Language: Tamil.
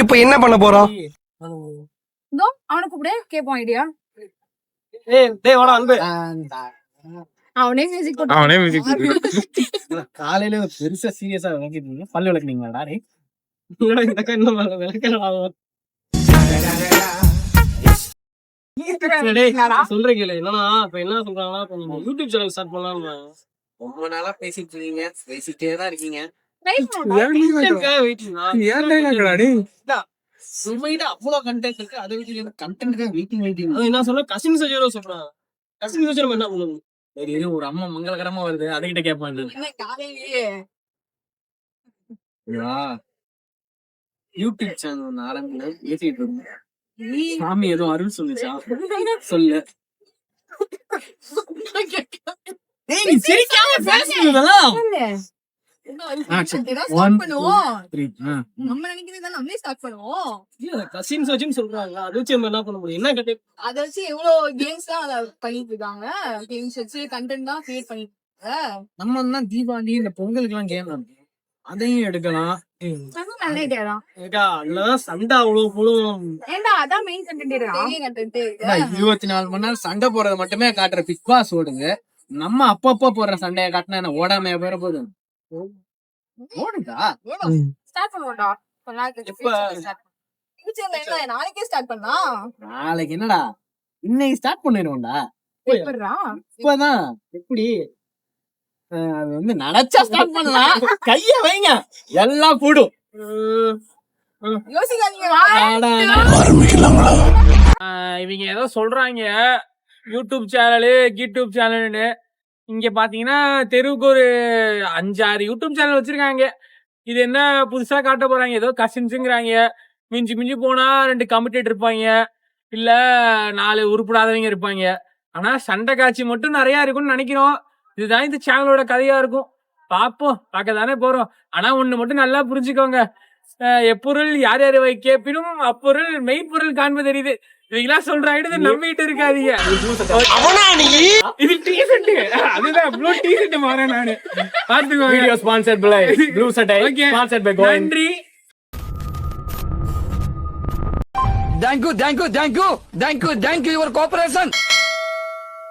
இப்ப என்ன பண்ண போறோம்? இதோ அவனை கூப்பிடு கேட்போம் ஐடியா. டேய் வாடா அன்பு. அவனே மியூசிக் போட்டு அவனே மியூசிக் காலையில பெருசா சீரியஸா விளக்கிட்டு பல்லு விளக்குனீங்களா? சொல்றீங்க என்னன்னா இப்ப என்ன சொல்றாங்கன்னா யூடியூப் சேனல் ஸ்டார்ட் பண்ணலாம். ரொம்ப நாளா பேசிட்டு இருக்கீங்க, பேசிட்டே தான் இருக்கீங்க. அவ்வளவு கண்டென்ட் இருக்கு, அதை விட்டு கண்டென்ட் வெயிட்டிங் என்ன சொல்ல கசின் சஜரோ சொல்றான். கசின் சஜரோ என்ன பண்ணுவோம்? சரி, ஒரு அம்மா மங்களகரமா வருது, அதுகிட்ட கேட்பான். யூடியூப் சேனல் ஒண்ணு ஆரம்பிச்சு பேசிட்டு இருந்தேன். சாமி ஏதோ அருள் சொல்லுச்சா? சொல்லு. சிரிக்காம பேசுறதெல்லாம் கசின் சஜின்னு சொல்றாங்க. அதை வச்சு நம்ம என்ன பண்ண முடியும்? என்ன கதை? அதை வச்சு எவ்வளவு கேம்ஸ் தான் பண்ணிட்டு இருக்காங்க. கேம்ஸ் வச்சு கண்டென்ட் தான் கிரியேட் பண்ணிட்டு இருக்காங்க. நம்ம தான் தீபாவளி இந்த பொங்கலுக்கு எல்லாம் கேம் இருக்கு, அதையும் எடுக்கலாம். நல்ல ஐடியா தான். அதுலதான் சண்டை அவ்வளவு போடும். ஏண்டா அதான் மெயின் கண்டென்ட். 24 மணி நேரம் சண்டை போடுறது மட்டுமே காட்டுற பிக் பாஸ் ஓடுங்க. நம்ம அப்பப்போ போடுற சண்டையை காட்டினா என்ன ஓடாமையா போயிட போதும்? ஓடுதா? ஸ்டார்ட் பண்ணுவோம்டா. நாளைக்கே ஸ்டார்ட் பண்ணா நாளைக்கு என்னடா, இன்னைக்கு ஸ்டார்ட் பண்ணிடுவோம்டா. இப்பதான் எப்படி அது வந்து நினைச்சா ஸ்டார்ட் பண்ணலாம். கைய வைங்க, எல்லாம் கூடும். இவங்க ஏதோ சொல்றாங்க யூடியூப் சேனலு யூடியூப் சேனல்னு. இங்க பாத்தீங்கன்னா தெருவுக்கு ஒரு 5-6 யூடியூப் சேனல் வச்சிருக்காங்க. இது என்ன புதுசா காட்ட போறாங்க? ஏதோ கசின்ஸுங்கிறாங்க. மிஞ்சி மிஞ்சி போனா 2 கமிட்டட் இருப்பாங்க, இல்ல 4 உருப்படாதவங்க இருப்பாங்க. ஆனா சண்டை காட்சி மட்டும் நிறைய இருக்கும்னு நினைக்கிறோம். இதுதான் இந்த சேனலோட கதையா இருக்கும். பாப்போம், பார்க்க தானே போறோம். ஆனா ஒண்ணு மட்டும் நல்லா புரிஞ்சுக்கோங்க, எப்பொருள் யார் யார் கேட்பினும் அப்பொருள் மெய்ப்பொருள் காண்பது தெரியுது. இவங்கெல்லாம் சொல்றாங்க, நம்பிட்டு இருக்காதீங்க. இது டீசென்ட், அதுதான் ப்ளூ டீசென்ட் மாறேன் நானு. பாத்துக்கோங்க. வீடியோ ஸ்பான்சர்ட் பை ப்ளூ சட்டை, ஸ்பான்சர்ட் பை கோவிந்த். நன்றி. Thank you your cooperation.